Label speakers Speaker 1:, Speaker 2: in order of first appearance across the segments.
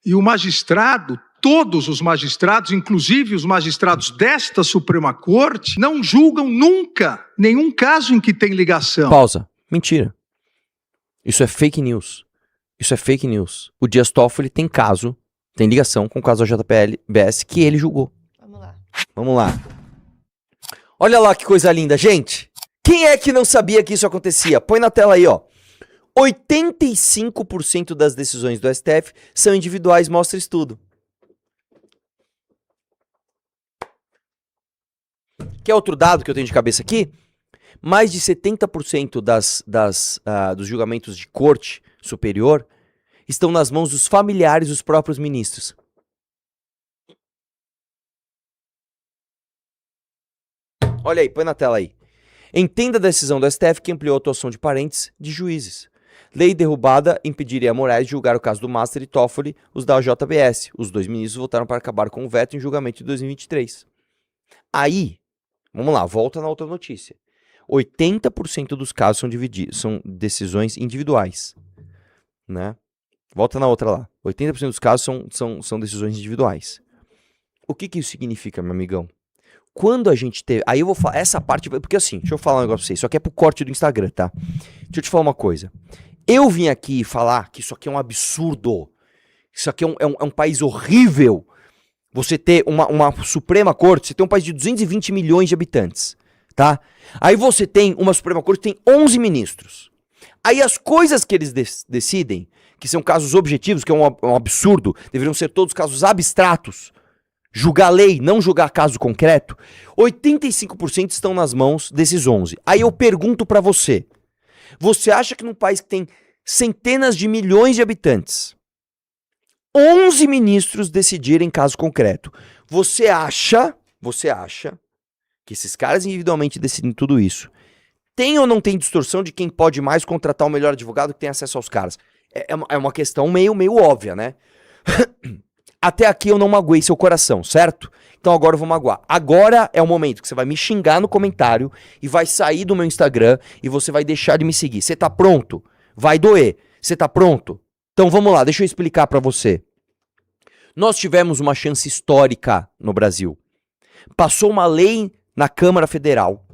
Speaker 1: E o magistrado, todos os magistrados, inclusive os magistrados desta Suprema Corte, não julgam nunca nenhum caso em que tem ligação.
Speaker 2: Pausa. Mentira. Isso é fake news. Isso é fake news. O Dias Toffoli tem caso, tem ligação com o caso da JBS que ele julgou.
Speaker 3: Vamos lá.
Speaker 2: Vamos lá. Olha lá que coisa linda, gente. Quem é que não sabia que isso acontecia? Põe na tela aí, ó. 85% das decisões do STF são individuais, mostra estudo. Quer outro dado que eu tenho de cabeça aqui? Mais de 70% dos julgamentos de corte superior estão nas mãos dos familiares dos próprios ministros. Olha aí, põe na tela aí. Entenda a decisão do STF que ampliou a atuação de parentes de juízes. Lei derrubada impediria a Moraes de julgar o caso do Master e Toffoli, os da JBS. Os dois ministros votaram para acabar com o veto em julgamento de 2023. Aí, vamos lá, volta na outra notícia. 80% dos casos são decisões individuais, né? Volta na outra lá. 80% dos casos são decisões individuais. O que isso significa, meu amigão? Quando a gente teve... Aí eu vou falar essa parte... Porque assim, deixa eu falar um negócio pra vocês. Isso aqui é pro corte do Instagram, tá? Deixa eu te falar uma coisa. Eu vim aqui falar que isso aqui é um absurdo. Isso aqui é um país horrível. Você ter uma Suprema Corte, você tem um país de 220 milhões de habitantes, tá? Aí você tem uma Suprema Corte que tem 11 ministros. Aí as coisas que eles decidem, que são casos objetivos, que é um absurdo, deveriam ser todos casos abstratos, julgar lei, não julgar caso concreto, 85% estão nas mãos desses 11. Aí eu pergunto pra você, você acha que num país que tem centenas de milhões de habitantes, 11 ministros decidirem caso concreto, você acha que esses caras individualmente decidem tudo isso, tem ou não tem distorção de quem pode mais contratar o melhor advogado que tem acesso aos caras? É uma questão meio óbvia, né? Até aqui eu não magoei seu coração, certo? Então agora eu vou magoar. Agora é o momento que você vai me xingar no comentário e vai sair do meu Instagram e você vai deixar de me seguir. Você tá pronto? Vai doer. Você tá pronto? Então vamos lá, deixa eu explicar pra você. Nós tivemos uma chance histórica no Brasil. Passou uma lei na Câmara Federal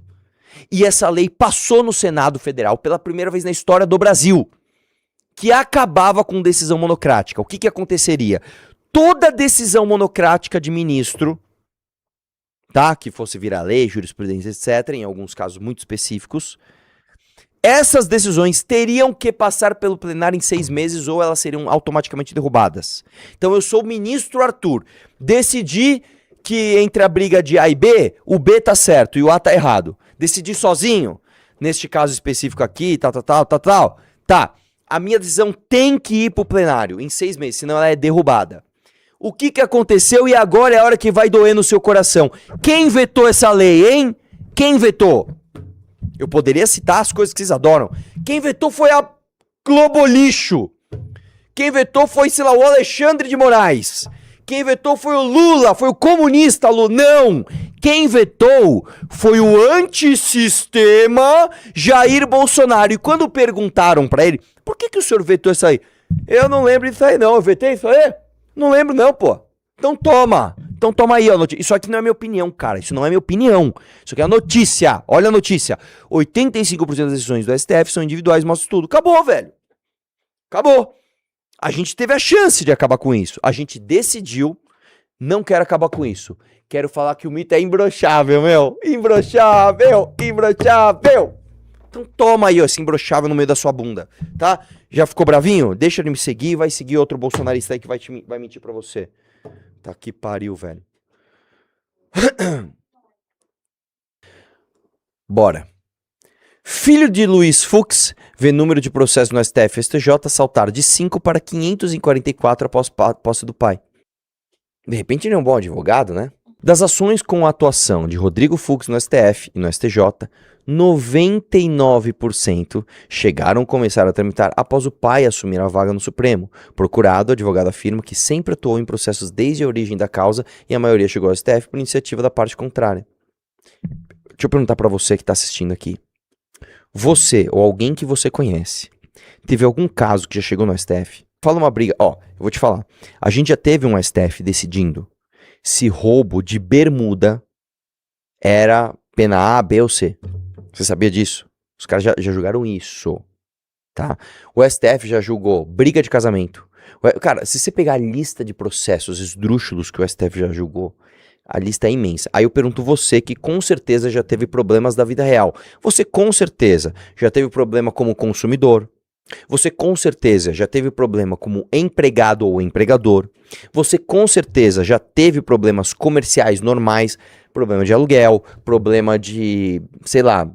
Speaker 2: e essa lei passou no Senado Federal pela primeira vez na história do Brasil, que acabava com decisão monocrática. O que aconteceria? Toda decisão monocrática de ministro, tá? Que fosse virar lei, jurisprudência, etc., em alguns casos muito específicos, essas decisões teriam que passar pelo plenário em 6 meses ou elas seriam automaticamente derrubadas. Então eu sou o ministro Arthur, decidi que entre a briga de A e B, o B tá certo e o A tá errado. Decidi sozinho, neste caso específico aqui, tá. A minha decisão tem que ir pro plenário em 6 meses, senão ela é derrubada. O que aconteceu e agora é a hora que vai doer no seu coração? Quem vetou essa lei, hein? Quem vetou? Eu poderia citar as coisas que vocês adoram. Quem vetou foi a Globo Lixo. Quem vetou foi, sei lá, o Alexandre de Moraes. Quem vetou foi o Lula, foi o comunista Lula. Não! Quem vetou foi o antissistema Jair Bolsonaro. E quando perguntaram pra ele, por que o senhor vetou isso aí? Eu não lembro disso aí não, eu vetei isso aí? Não lembro não, pô. Então toma aí a notícia. Isso aqui não é minha opinião, cara. Isso não é minha opinião. Isso aqui é a notícia. Olha a notícia. 85% das decisões do STF são individuais, mostra tudo. Acabou, velho. Acabou. A gente teve a chance de acabar com isso. A gente decidiu, não quero acabar com isso. Quero falar que o mito é imbrochável, meu. Imbrochável. Então toma aí, ó, esse imbrochável no meio da sua bunda, tá? Já ficou bravinho? Deixa de me seguir e vai seguir outro bolsonarista aí que vai mentir pra você. Tá que pariu, velho. Bora. Filho de Luiz Fux vê número de processos no STF e STJ saltar de 5 para 544 após posse do pai. De repente ele é um bom advogado, né? Das ações com a atuação de Rodrigo Fux no STF e no STJ, 99% começaram a tramitar após o pai assumir a vaga no Supremo. Procurado, o advogado afirma que sempre atuou em processos desde a origem da causa e a maioria chegou ao STF por iniciativa da parte contrária. Deixa eu perguntar pra você que tá assistindo aqui. Você ou alguém que você conhece, teve algum caso que já chegou no STF? fala uma briga, ó, eu vou te falar. A gente já teve um STF decidindo se roubo de bermuda era pena A, B ou C. Você sabia disso? Os caras já julgaram isso, tá? O STF já julgou briga de casamento. Cara, se você pegar a lista de processos esdrúxulos que o STF já julgou, a lista é imensa. Aí eu pergunto você que com certeza já teve problemas da vida real. Você com certeza já teve problema como consumidor. Você com certeza já teve problema como empregado ou empregador. Você com certeza já teve problemas comerciais normais, problema de aluguel, problema de, sei lá,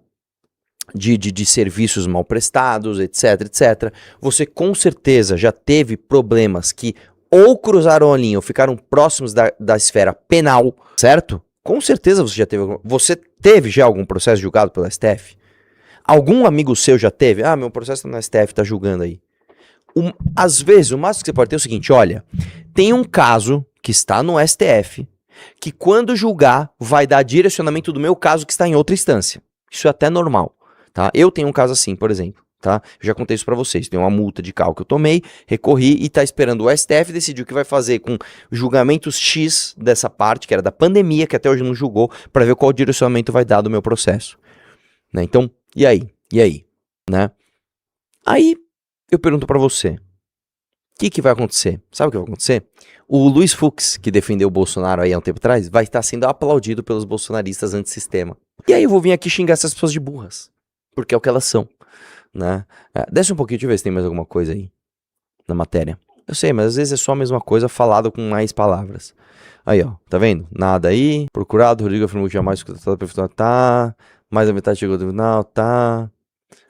Speaker 2: de serviços mal prestados, etc, etc. Você com certeza já teve problemas que ou cruzaram a linha ou ficaram próximos da esfera penal, certo? Com certeza você já teve. Você teve já algum processo julgado pelo STF? Algum amigo seu já teve? Ah, meu processo tá no STF, tá julgando aí. Às vezes, o máximo que você pode ter é o seguinte, olha, tem um caso que está no STF, que quando julgar, vai dar direcionamento do meu caso que está em outra instância. Isso é até normal, tá? Eu tenho um caso assim, por exemplo, tá? Eu já contei isso pra vocês, tem uma multa de carro que eu tomei, recorri e tá esperando o STF decidir o que vai fazer com julgamentos X dessa parte, que era da pandemia, que até hoje não julgou, pra ver qual direcionamento vai dar do meu processo, né? Então, e aí? E aí? Né? Aí, eu pergunto pra você, o que vai acontecer? Sabe o que vai acontecer? O Luiz Fux, que defendeu o Bolsonaro aí há um tempo atrás, vai estar sendo aplaudido pelos bolsonaristas antissistema. E aí eu vou vir aqui xingar essas pessoas de burras, porque é o que elas são, né? Desce um pouquinho, deixa eu ver se tem mais alguma coisa aí na matéria. Eu sei, mas às vezes é só a mesma coisa falado com mais palavras. Aí, ó, tá vendo? Nada aí. Procurado, Rodrigo afirmou que jamais escutado pela tá. Mais da metade chegou do tribunal, tá.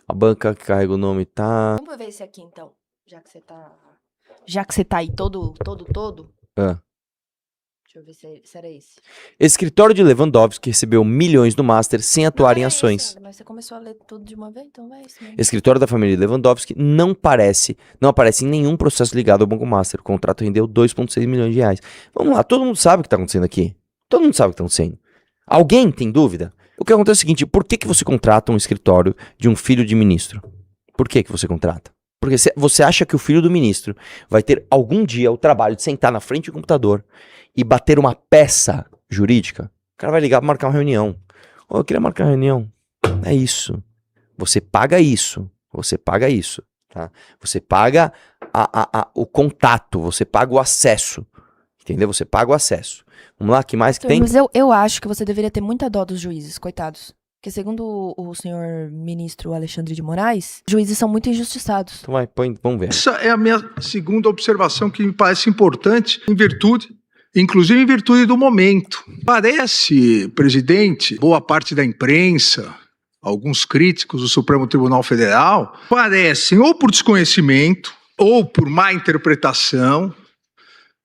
Speaker 2: A banca que carrega o nome, tá.
Speaker 3: Vamos ver esse aqui então, já que você tá aí todo. Deixa eu ver se era esse.
Speaker 2: Escritório de Lewandowski recebeu milhões do Master sem atuar em ações.
Speaker 3: Mas você começou a ler tudo de uma vez, então vai esse mesmo.
Speaker 2: Escritório da família Lewandowski não aparece em nenhum processo ligado ao Banco Master. O contrato rendeu 2,6 milhões de reais. Vamos lá, todo mundo sabe o que está acontecendo aqui. Todo mundo sabe o que está acontecendo. Alguém tem dúvida? O que acontece é o seguinte, por que você contrata um escritório de um filho de ministro? Por que você contrata? Porque você acha que o filho do ministro vai ter algum dia o trabalho de sentar na frente do computador e bater uma peça jurídica? O cara vai ligar para marcar uma reunião. Eu queria marcar uma reunião. É isso. Você paga isso. Tá? Você paga o contato, você paga o acesso. Entendeu? Você paga o acesso. Vamos lá, que mais que tem?
Speaker 3: Mas eu acho que você deveria ter muita dó dos juízes, coitados. Porque segundo o senhor ministro Alexandre de Moraes, juízes são muito injustiçados.
Speaker 2: Então vai, vamos ver.
Speaker 1: Essa é a minha segunda observação que me parece importante, inclusive em virtude do momento. Parece, presidente, boa parte da imprensa, alguns críticos do Supremo Tribunal Federal, parecem ou por desconhecimento, ou por má interpretação,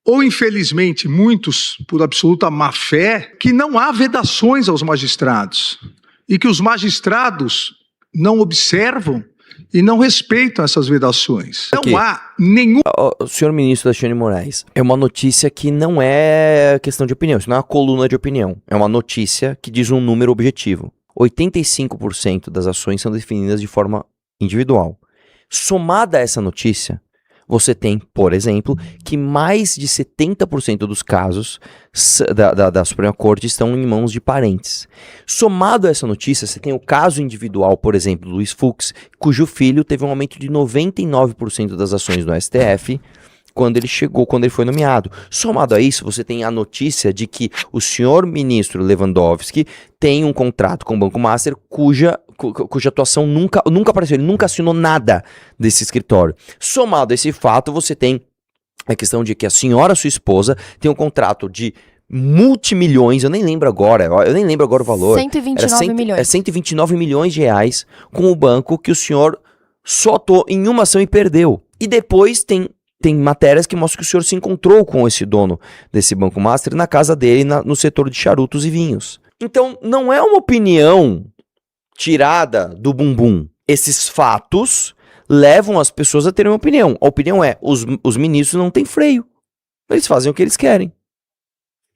Speaker 1: ou, infelizmente, muitos por absoluta má-fé, que não há vedações aos magistrados e que os magistrados não observam e não respeitam essas vedações. Não há nenhum...
Speaker 2: O senhor ministro Alexandre de Moraes, é uma notícia que não é questão de opinião, isso não é uma coluna de opinião, é uma notícia que diz um número objetivo. 85% das ações são definidas de forma individual. Somada a essa notícia, você tem, por exemplo, que mais de 70% dos casos da Suprema Corte estão em mãos de parentes. Somado a essa notícia, você tem o caso individual, por exemplo, do Luiz Fux, cujo filho teve um aumento de 99% das ações no STF quando ele foi nomeado. Somado a isso, você tem a notícia de que o senhor ministro Lewandowski tem um contrato com o Banco Master cuja atuação nunca apareceu, ele nunca assinou nada desse escritório. Somado a esse fato, você tem a questão de que a senhora, sua esposa, tem um contrato de multimilhões, eu nem lembro agora o valor.
Speaker 3: 129 milhões.
Speaker 2: 129 milhões de reais com o banco que o senhor só atuou em uma ação e perdeu. E depois tem matérias que mostram que o senhor se encontrou com esse dono desse Banco Master na casa dele, no setor de charutos e vinhos. Então, não é uma opinião tirada do bumbum. Esses fatos levam as pessoas a terem uma opinião. A opinião é, os ministros não têm freio. Eles fazem o que eles querem.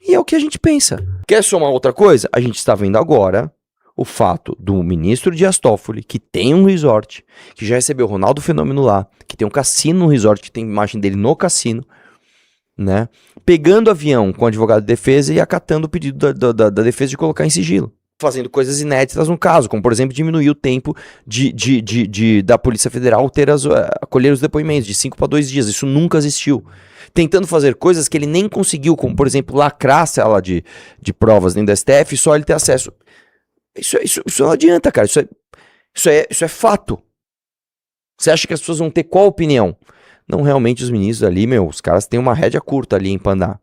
Speaker 2: E é o que a gente pensa. Quer somar outra coisa? A gente está vendo agora o fato do ministro Dias Toffoli, que tem um resort, que já recebeu o Ronaldo Fenômeno lá, que tem um cassino no resort, que tem imagem dele no cassino, né? Pegando avião com o advogado de defesa e acatando o pedido da defesa de colocar em sigilo. Fazendo coisas inéditas no caso, como por exemplo diminuir o tempo da Polícia Federal acolher os depoimentos de 5 para 2 dias. Isso nunca existiu. Tentando fazer coisas que ele nem conseguiu, como por exemplo lacrar a sala de provas dentro da STF e só ele ter acesso. Isso não adianta, cara. Isso é fato. Você acha que as pessoas vão ter qual opinião? Não, realmente os ministros ali, os caras têm uma rédea curta ali em Pandá.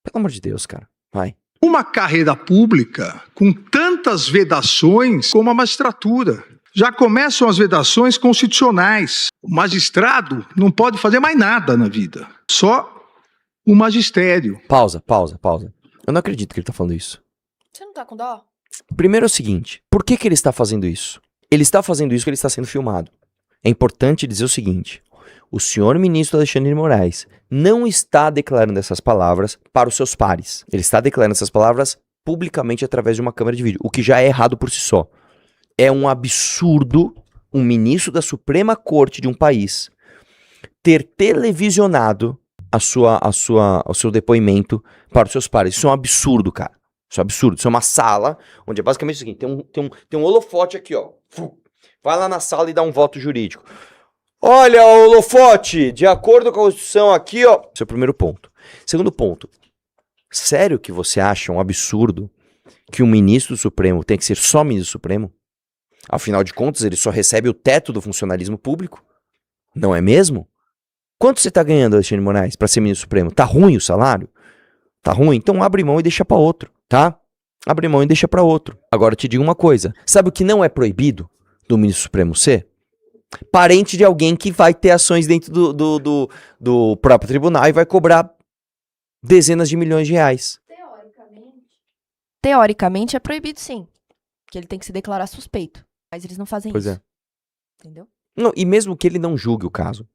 Speaker 2: Pelo amor de Deus, cara. Vai.
Speaker 1: Uma carreira pública com tantas vedações como a magistratura. Já começam as vedações constitucionais. O magistrado não pode fazer mais nada na vida. Só o magistério.
Speaker 2: Pausa. Eu não acredito que ele tá falando isso.
Speaker 3: Você não tá com dó?
Speaker 2: Primeiro é o seguinte, por que ele está fazendo isso? Ele está fazendo isso porque ele está sendo filmado. É importante dizer o seguinte, o senhor ministro Alexandre de Moraes não está declarando essas palavras para os seus pares. Ele está declarando essas palavras publicamente através de uma câmera de vídeo, o que já é errado por si só. É um absurdo um ministro da Suprema Corte de um país ter televisionado o seu depoimento para os seus pares. Isso é um absurdo, cara. Isso é absurdo. Isso é uma sala onde é basicamente o seguinte, tem um holofote aqui, ó. Vai lá na sala e dá um voto jurídico. Olha, holofote, de acordo com a Constituição aqui, ó. Esse é o primeiro ponto. Segundo ponto, sério que você acha um absurdo que um ministro do Supremo tem que ser só ministro do Supremo? Afinal de contas, ele só recebe o teto do funcionalismo público? Não é mesmo? Quanto você tá ganhando, Alexandre de Moraes, para ser ministro do Supremo? Tá ruim o salário? Tá ruim? Então abre mão e deixa para outro, tá? Abre mão e deixa para outro. Agora eu te digo uma coisa. Sabe o que não é proibido do ministro supremo ser? Parente de alguém que vai ter ações dentro do próprio tribunal e vai cobrar dezenas de milhões de reais.
Speaker 3: Teoricamente é proibido, sim. Porque ele tem que se declarar suspeito. Mas eles não fazem
Speaker 2: Pois
Speaker 3: isso.
Speaker 2: é.
Speaker 3: Entendeu?
Speaker 2: Não, e mesmo que ele não julgue o caso,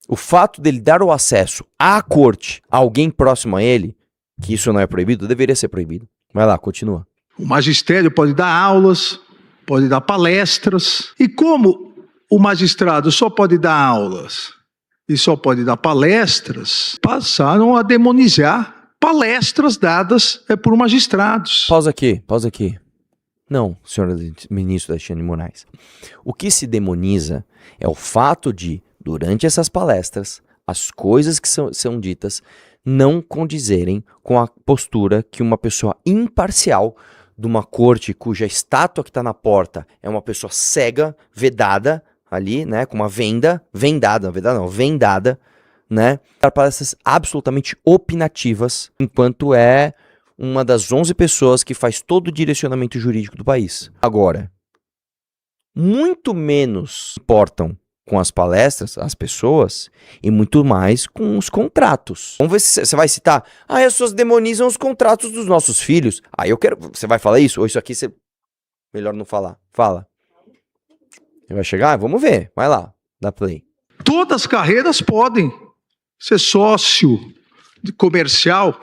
Speaker 2: o fato dele dar o acesso à corte a alguém próximo a ele, que isso não é proibido, deveria ser proibido. Vai lá, continua.
Speaker 1: O magistério pode dar aulas, pode dar palestras. E como o magistrado só pode dar aulas e só pode dar palestras, passaram a demonizar palestras dadas por magistrados.
Speaker 2: Pausa aqui. Não, senhor ministro Alexandre de Moraes. O que se demoniza é o fato de, durante essas palestras, as coisas que são ditas não condizerem com a postura que uma pessoa imparcial de uma corte cuja estátua que está na porta é uma pessoa cega, vedada, ali, né, com uma vendada, né, para palestras absolutamente opinativas, enquanto é uma das 11 pessoas que faz todo o direcionamento jurídico do país. Agora, muito menos importam com as palestras as pessoas e muito mais com os contratos. Vamos ver se você vai citar. As pessoas demonizam os contratos dos nossos filhos. Eu quero... Você vai falar isso? Ou isso aqui você... Melhor não falar. Fala. Vai chegar? Vamos ver. Vai lá. Dá play.
Speaker 1: Todas as carreiras podem ser sócio de comercial,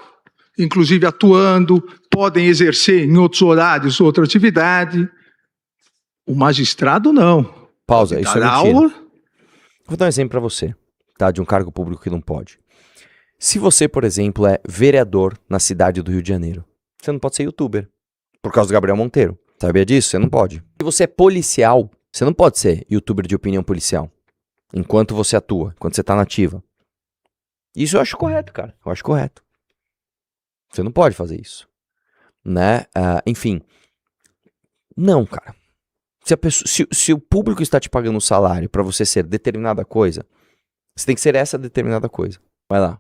Speaker 1: inclusive atuando, podem exercer em outros horários outra atividade. O magistrado não.
Speaker 2: Pausa,
Speaker 1: Pode
Speaker 2: isso é
Speaker 1: dar
Speaker 2: mentira.
Speaker 1: aula.
Speaker 2: Vou dar um exemplo para você, tá? De um cargo público que não pode. Se você, por exemplo, é vereador na cidade do Rio de Janeiro, você não pode ser youtuber, por causa do Gabriel Monteiro. Sabia disso? Você não pode. Se você é policial, você não pode ser youtuber de opinião policial, enquanto você atua, enquanto você tá na ativa. Isso eu acho correto, cara. Eu acho correto. Você não pode fazer isso, né? Enfim. Não, cara. Se o público está te pagando um salário para você ser determinada coisa, você tem que ser essa determinada coisa. Vai lá.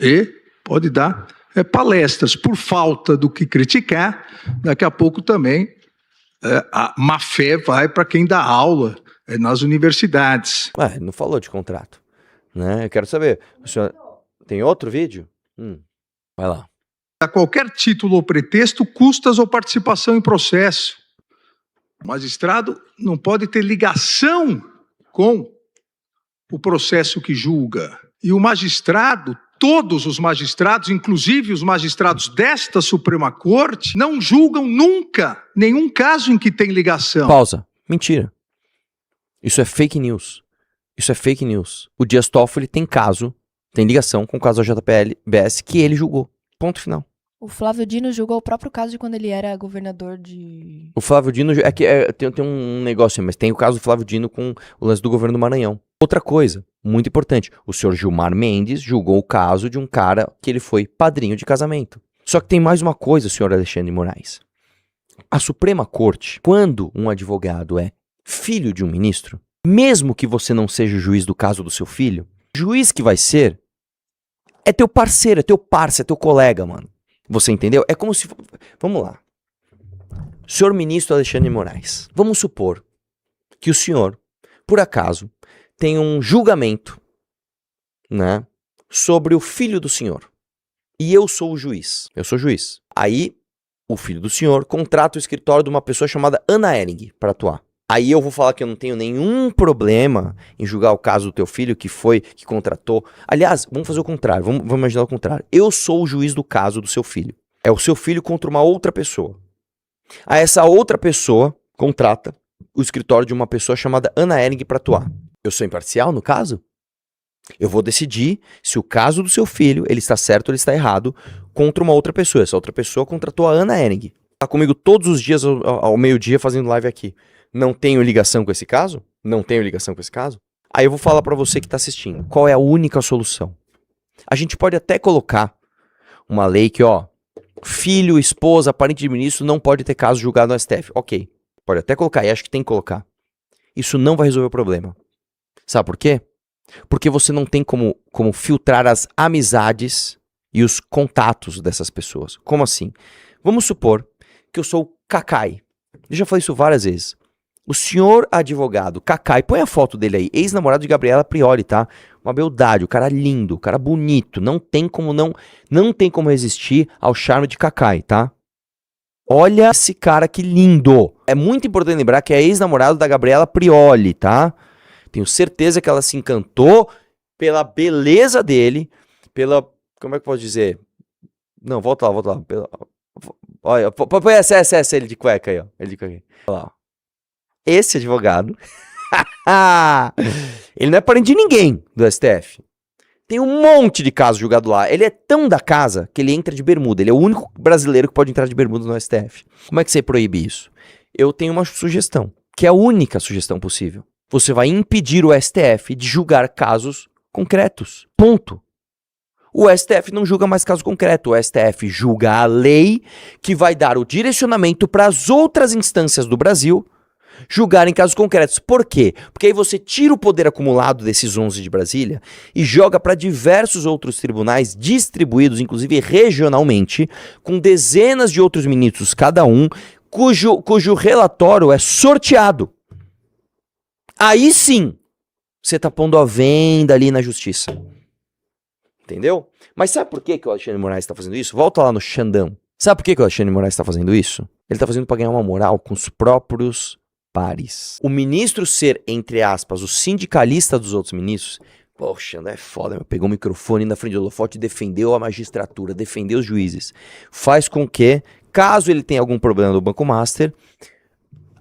Speaker 1: E pode dar palestras por falta do que criticar. Daqui a pouco também a má fé vai para quem dá aula nas universidades.
Speaker 2: Ué, não falou de contrato, né? Eu quero saber. O senhor tem outro vídeo? Vai lá.
Speaker 1: A qualquer título ou pretexto, custas ou participação em processo. O magistrado não pode ter ligação com o processo que julga. E o magistrado todos os magistrados, inclusive os magistrados desta Suprema Corte, não julgam nunca nenhum caso em que tem ligação.
Speaker 2: Pausa. Mentira. Isso é fake news. Isso é fake news. O Dias Toffoli tem ligação com o caso da JBS que ele julgou. Ponto final.
Speaker 3: O Flávio Dino julgou o próprio caso de quando ele era governador de...
Speaker 2: O Flávio Dino, tem um negócio, mas tem o caso do Flávio Dino com o lance do governo do Maranhão. Outra coisa, muito importante, o senhor Gilmar Mendes julgou o caso de um cara que ele foi padrinho de casamento. Só que tem mais uma coisa, senhor Alexandre de Moraes. A Suprema Corte, quando um advogado é filho de um ministro, mesmo que você não seja o juiz do caso do seu filho, o juiz que vai ser é teu parceiro, é teu parça, é teu colega, mano. Você entendeu? É como se... Vamos lá. Senhor ministro Alexandre de Moraes, vamos supor que o senhor, por acaso, tem um julgamento, né, sobre o filho do senhor. E eu sou o juiz. Eu sou juiz. Aí, o filho do senhor contrata o escritório de uma pessoa chamada Ana Ehring para atuar. Aí eu vou falar que eu não tenho nenhum problema em julgar o caso do teu filho que contratou. Aliás, vamos fazer o contrário, vamos imaginar o contrário. Eu sou o juiz do caso do seu filho. É o seu filho contra uma outra pessoa. Aí essa outra pessoa contrata o escritório de uma pessoa chamada Ana Ehring para atuar. Eu sou imparcial no caso? Eu vou decidir se o caso do seu filho, ele está certo ou ele está errado, contra uma outra pessoa. Essa outra pessoa contratou a Ana Ehring. Está comigo todos os dias ao meio-dia fazendo live aqui. Não tenho ligação com esse caso? Não tenho ligação com esse caso? Aí eu vou falar pra você que tá assistindo. Qual é a única solução? A gente pode até colocar uma lei que, filho, esposa, parente de ministro não pode ter caso julgado no STF. Ok. Pode até colocar, e acho que tem que colocar. Isso não vai resolver o problema. Sabe por quê? Porque você não tem como filtrar as amizades e os contatos dessas pessoas. Como assim? Vamos supor que eu sou o Cacai. Eu já falei isso várias vezes. O senhor advogado Cacai, põe a foto dele aí, ex-namorado de Gabriela Prioli, tá? Uma beldade, o cara lindo, o cara bonito, não tem como resistir ao charme de Cacai, tá? Olha esse cara que lindo. É muito importante lembrar que é ex-namorado da Gabriela Prioli, tá? Tenho certeza que ela se encantou pela beleza dele, como é que eu posso dizer? Não, volta lá. Olha, põe essa ele de cueca aí, ó. Ele de cueca. Olha lá. Esse advogado, ele não é parente de ninguém do STF. Tem um monte de casos julgados lá. Ele é tão da casa que ele entra de bermuda. Ele é o único brasileiro que pode entrar de bermuda no STF. Como é que você proíbe isso? Eu tenho uma sugestão, que é a única sugestão possível. Você vai impedir o STF de julgar casos concretos. Ponto. O STF não julga mais caso concreto. O STF julga a lei que vai dar o direcionamento para as outras instâncias do Brasil julgarem casos concretos. Por quê? Porque aí você tira o poder acumulado desses 11 de Brasília e joga para diversos outros tribunais distribuídos, inclusive regionalmente, com dezenas de outros ministros cada um, cujo relatório é sorteado. Aí sim, você tá pondo a venda ali na justiça. Entendeu? Mas sabe por que o Alexandre de Moraes está fazendo isso? Volta lá no Xandão. Sabe por que o Alexandre de Moraes está fazendo isso? Ele está fazendo para ganhar uma moral com os próprios pares. O ministro ser, entre aspas, o sindicalista dos outros ministros, poxa, não é foda, pegou o microfone na frente do holofote e defendeu a magistratura, defendeu os juízes. Faz com que, caso ele tenha algum problema no Banco Master,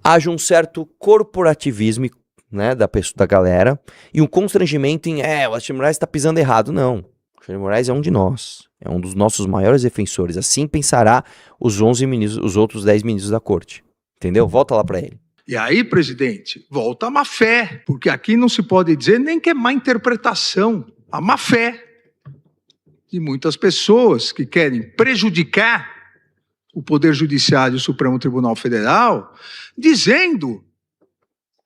Speaker 2: haja um certo corporativismo, né, da galera, e um constrangimento em, o Alexandre de Moraes está pisando errado. Não. O Alexandre de Moraes é um de nós. É um dos nossos maiores defensores. Assim pensará os 11 ministros, os outros 10 ministros da corte. Entendeu? Volta lá para ele.
Speaker 1: E aí, presidente, volta a má fé, porque aqui não se pode dizer nem que é má interpretação, a má fé de muitas pessoas que querem prejudicar o Poder Judiciário e o Supremo Tribunal Federal, dizendo,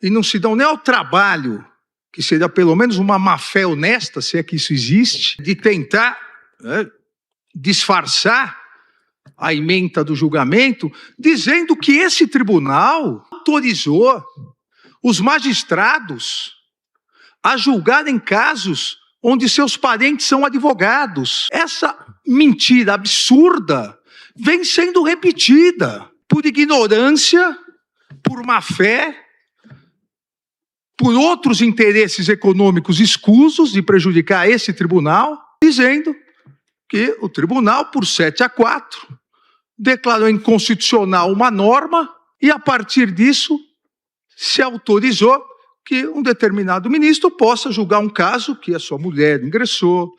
Speaker 1: e não se dão nem ao trabalho, que seria pelo menos uma má fé honesta, se é que isso existe, de tentar disfarçar a ementa do julgamento, dizendo que esse tribunal autorizou os magistrados a julgarem casos onde seus parentes são advogados. Essa mentira absurda vem sendo repetida por ignorância, por má fé, por outros interesses econômicos escusos de prejudicar esse tribunal. dizendo que o tribunal, por 7-4, declarou inconstitucional uma norma e, a partir disso, se autorizou que um determinado ministro possa julgar um caso que a sua mulher ingressou,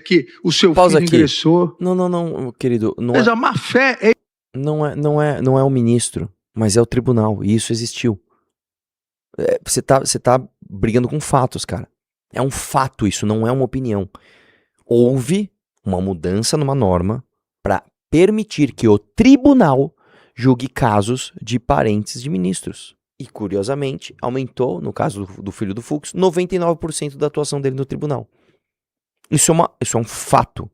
Speaker 1: que o seu
Speaker 2: Pausa
Speaker 1: filho
Speaker 2: aqui.
Speaker 1: ingressou.
Speaker 2: Não, querido.
Speaker 1: Mas a má-fé é...
Speaker 2: Não é o ministro, mas é o tribunal. E isso existiu. Você tá brigando com fatos, cara. É um fato isso, não é uma opinião. Houve uma mudança numa norma para permitir que o tribunal julgue casos de parentes de ministros. E, curiosamente, aumentou, no caso do filho do Fux, 99% da atuação dele no tribunal. Isso é um fato.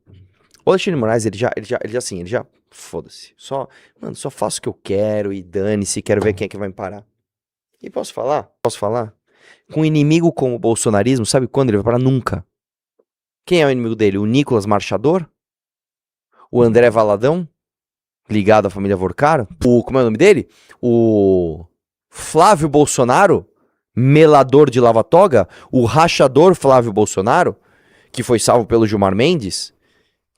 Speaker 2: O Alexandre de Moraes, ele já foda-se. Só faço o que eu quero e dane-se, quero ver quem é que vai me parar. E posso falar? Com um inimigo como o bolsonarismo, sabe quando ele vai parar? Nunca. Quem é o inimigo dele? O Nicolas Marchador? O André Valadão? Ligado à família Vorcaro? Como é o nome dele? O Flávio Bolsonaro? Melador de lava-toga? O rachador Flávio Bolsonaro? Que foi salvo pelo Gilmar Mendes?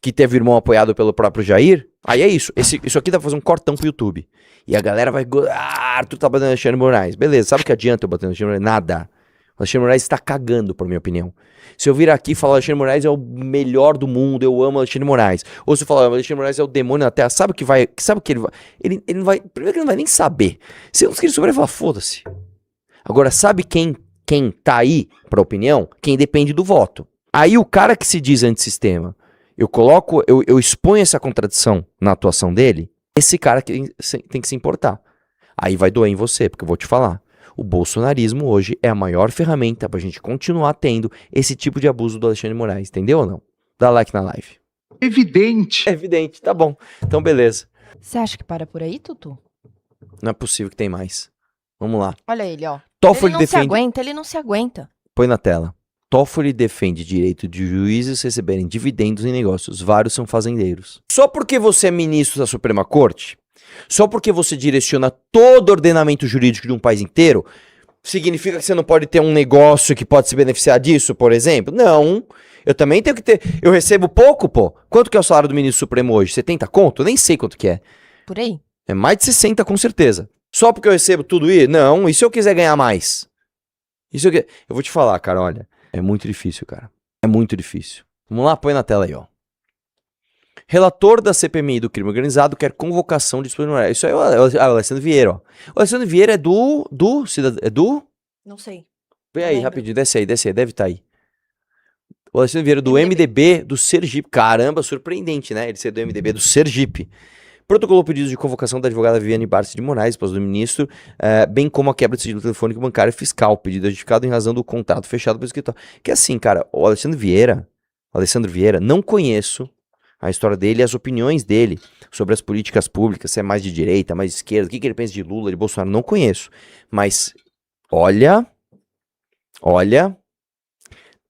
Speaker 2: Que teve irmão apoiado pelo próprio Jair? Aí é isso. Isso aqui dá pra fazer um cortão pro YouTube. E a galera vai... Arthur tá batendo no Alexandre de Moraes. Beleza, sabe o que adianta eu bater no Alexandre de Moraes? Nada. O Alexandre de Moraes está cagando, por minha opinião. Se eu vir aqui e falar Alexandre de Moraes é o melhor do mundo, eu amo Alexandre de Moraes. Ou se eu falar Alexandre de Moraes é o demônio na terra, sabe o que ele vai... Ele não vai... Primeiro que ele não vai nem saber. Se eu ele souber, ele vai falar, foda-se. Agora, sabe quem tá aí pra opinião? Quem depende do voto. Aí o cara que se diz antissistema, eu exponho essa contradição na atuação dele, esse cara que tem que se importar. Aí vai doer em você, porque eu vou te falar. O bolsonarismo hoje é a maior ferramenta pra gente continuar tendo esse tipo de abuso do Alexandre de Moraes, entendeu ou não? Dá like na live.
Speaker 1: evidente.
Speaker 2: É evidente, tá bom. Então beleza.
Speaker 3: Você acha que para por aí, Tutu?
Speaker 2: Não é possível que tem mais. Vamos lá.
Speaker 3: Olha ele, ó.
Speaker 2: Toffoli
Speaker 3: Ele não se aguenta.
Speaker 2: Põe na tela. Toffoli defende direito de juízes receberem dividendos em negócios. Vários são fazendeiros. Só porque você é ministro da Suprema Corte, só porque você direciona todo o ordenamento jurídico de um país inteiro, significa que você não pode ter um negócio que pode se beneficiar disso, por exemplo? Não. Eu também tenho que ter... Eu recebo pouco, pô. Quanto que é o salário do ministro supremo hoje? 70 conto? Eu nem sei quanto que é.
Speaker 3: Por aí?
Speaker 2: É mais de 60, com certeza. Só porque eu recebo tudo isso? Não. E se eu quiser ganhar mais? Eu vou te falar, cara, olha. É muito difícil, cara. É muito difícil. Vamos lá, põe na tela aí, ó. Relator da CPMI do crime organizado quer convocação de disciplinar. Isso aí é o Alessandro Vieira, ó. O Alessandro Vieira é do...
Speaker 3: Não sei.
Speaker 2: Vem
Speaker 3: Não
Speaker 2: aí,
Speaker 3: lembro.
Speaker 2: rapidinho. Desce aí, deve estar aí. O Alessandro Vieira do MDB do Sergipe. Caramba, surpreendente, né? Ele ser do MDB do Sergipe. Protocolou pedido de convocação da advogada Viviane Barça de Moraes, esposa do ministro, bem como a quebra de sigilo telefônico bancário e fiscal, pedido justificado em razão do contrato fechado pelo escritório. Que assim, cara, o Alessandro Vieira, não conheço a história dele e as opiniões dele sobre as políticas públicas, se é mais de direita, mais de esquerda, o que ele pensa de Lula, de Bolsonaro, não conheço. Mas, olha,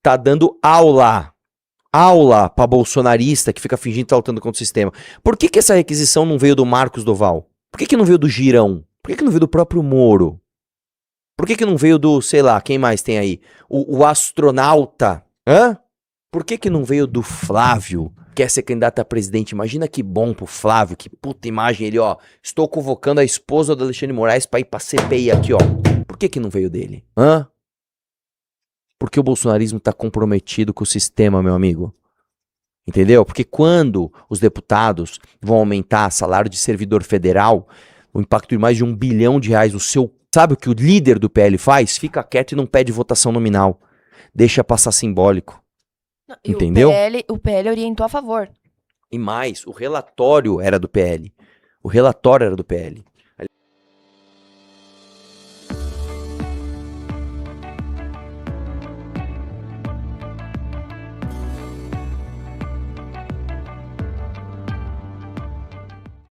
Speaker 2: tá dando aula pra bolsonarista que fica fingindo que tá lutando contra o sistema. Por que essa requisição não veio do Marcos Doval? Por que não veio do Girão? Por que não veio do próprio Moro? Por que não veio do, sei lá, quem mais tem aí? O astronauta? Por que não veio do Flávio, que quer ser candidato a presidente? Imagina que bom pro Flávio, que puta imagem ele, ó. Estou convocando a esposa do Alexandre de Moraes pra ir pra CPI aqui, ó. Por que não veio dele? Porque o bolsonarismo tá comprometido com o sistema, meu amigo. Entendeu? Porque quando os deputados vão aumentar salário de servidor federal, o impacto de mais de R$1 bilhão no seu... Sabe o que o líder do PL faz? Fica quieto e não pede votação nominal. Deixa passar simbólico.
Speaker 3: Não,
Speaker 2: entendeu?
Speaker 3: O PL orientou a favor.
Speaker 2: E mais, o relatório era do PL.